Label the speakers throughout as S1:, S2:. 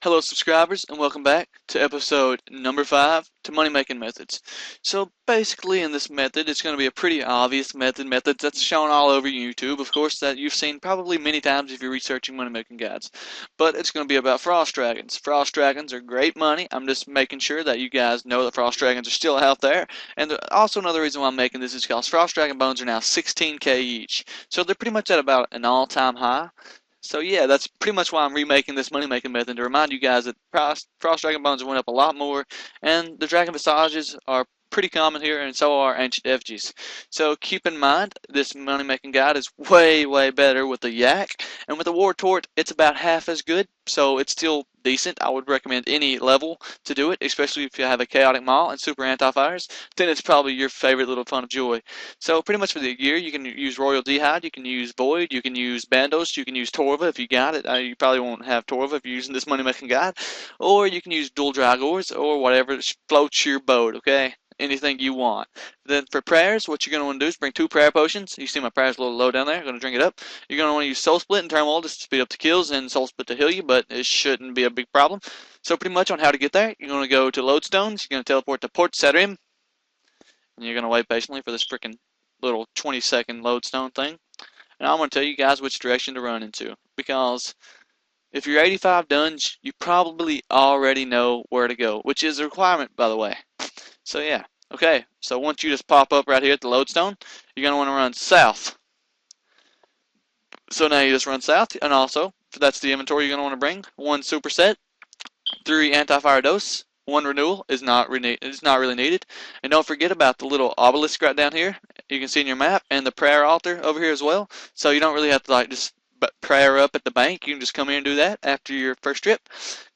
S1: Hello subscribers and welcome back to episode number 5 to money making methods. So basically in this method it's going to be a pretty obvious method that's shown all over YouTube, of course, that you've seen probably many times if you're researching money making guides. But it's going to be about frost dragons. Frost dragons are great money. I'm just making sure that you guys know that frost dragons are still out there. And also another reason why I'm making this is because frost dragon bones are now 16k each. So they're pretty much at about an all-time high. So yeah, that's pretty much why I'm remaking this money making method, to remind you guys that Frost Dragon Bones went up a lot more, and the Dragon Visages are pretty common here, and so are Ancient Effigies. So keep in mind, this money making guide is way better with the Yak, and with the War Tort, it's about half as good, so it's still decent. I would recommend any level to do it, especially if you have a Chaotic Maul and Super Anti-Fires, then it's probably your favorite little fun of joy. So pretty much for the gear, you can use Royal D'Hide, you can use Void, you can use Bandos, you can use Torva if you got it. You probably won't have Torva if you're using this money making guide, or you can use Dual Dragors or whatever floats your boat, okay? Anything you want. Then for prayers, what you're going to want to do is bring 2 prayer potions. You see my prayer's a little low down there. I'm going to drink it up. You're going to want to use Soul Split and Turmoil just to speed up the kills, and Soul Split to heal you, but it shouldn't be a big problem. So pretty much on how to get there, you're going to go to Lodestones. You're going to teleport to Port Sarim, and you're going to wait patiently for this freaking little 20-second lodestone thing. And I'm going to tell you guys which direction to run into, because if you're 85 duns, you probably already know where to go, which is a requirement, by the way. So yeah, okay, so once you just pop up right here at the lodestone, you're going to want to run south. So now you just run south, and also, that's the inventory you're going to want to bring. 1 superset, 3 anti-fire dose, 1 renewal is not really needed. And don't forget about the little obelisk right down here. You can see in your map, and the prayer altar over here as well. So you don't really have to like just prayer up at the bank. You can just come here and do that after your first trip.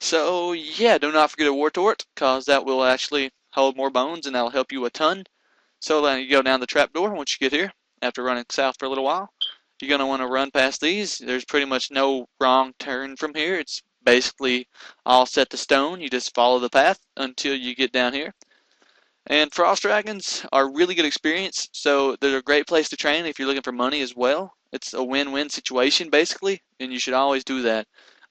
S1: So yeah, do not forget a War Tort, because that will actually hold more bones, and that'll help you a ton. So then you go down the trapdoor once you get here, after running south for a little while. You're going to want to run past these. There's pretty much no wrong turn from here. It's basically all set to stone. You just follow the path until you get down here. And frost dragons are really good experience, so they're a great place to train if you're looking for money as well. It's a win-win situation basically, and you should always do that.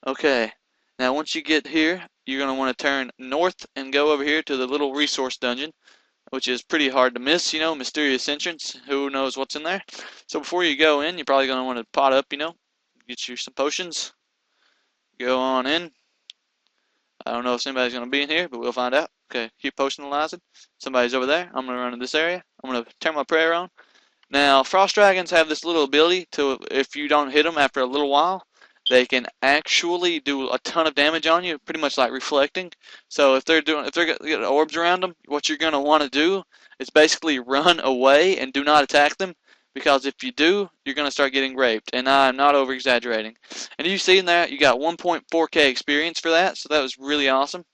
S1: Okay, now once you get here, you're going to want to turn north and go over here to the little resource dungeon, which is pretty hard to miss, you know, mysterious entrance. Who knows what's in there? So before you go in, you're probably going to want to pot up, you know, get you some potions. Go on in. I don't know if anybody's going to be in here, but we'll find out. Okay, keep potionalizing. Somebody's over there. I'm going to run in this area. I'm going to turn my prayer on. Now, frost dragons have this little ability to, if you don't hit them after a little while, they can actually do a ton of damage on you, pretty much like reflecting. So if they're getting orbs around them, what you're going to want to do is basically run away and do not attack them, because if you do, you're going to start getting raped, and I'm not over exaggerating. And you see in there, you got 1.4k experience for that, so that was really awesome.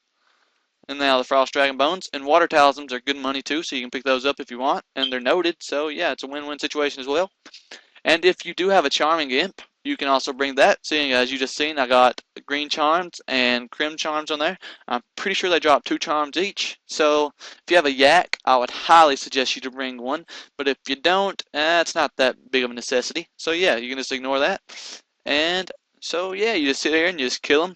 S1: And now the Frost Dragon Bones and Water Talismans are good money too, so you can pick those up if you want, and they're noted, so yeah, it's a win-win situation as well. And if you do have a Charming Imp, you can also bring that. Seeing as you just seen, I got green charms and crim charms on there. I'm pretty sure they drop 2 charms each. So if you have a Yak, I would highly suggest you to bring 1. But if you don't, it's not that big of a necessity. So yeah, you can just ignore that. And so yeah, you just sit here and you just kill them.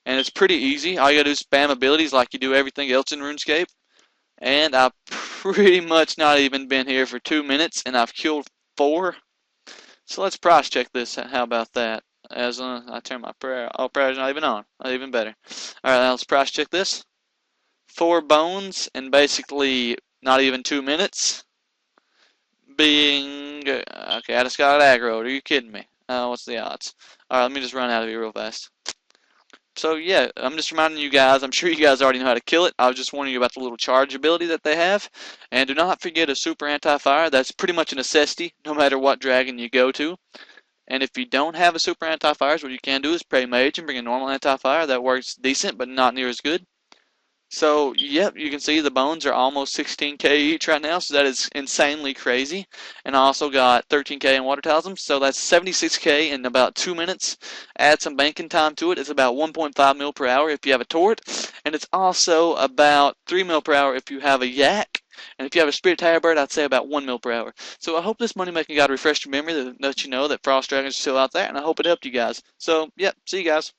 S1: And it's pretty easy. All you gotta do is spam abilities like you do everything else in Runescape. And I've pretty much not even been here for 2 minutes, and I've killed 4. So let's price check this. How about that? As I turn my prayer. Oh, prayer's not even on. Even better. Alright, now let's price check this. 4 bones in basically not even 2 minutes. Being okay, I just got aggroed. Are you kidding me? What's the odds? Alright, let me just run out of here real fast. So yeah, I'm just reminding you guys, I'm sure you guys already know how to kill it. I was just warning you about the little charge ability that they have. And do not forget a super anti-fire. That's pretty much a necessity no matter what dragon you go to. And if you don't have a super anti-fire, what you can do is pray mage and bring a normal anti-fire. That works decent, but not near as good. So, yep, you can see the bones are almost 16k each right now, so that is insanely crazy. And I also got 13k in water talismans, so that's 76k in about 2 minutes. Add some banking time to it, it's about 1.5 mil per hour if you have a tort, and it's also about 3 mil per hour if you have a yak. And if you have a spirit tiger bird, I'd say about 1 mil per hour. So I hope this money making guide refreshed your memory, that lets you know that frost dragons are still out there, and I hope it helped you guys. So, yep, see you guys.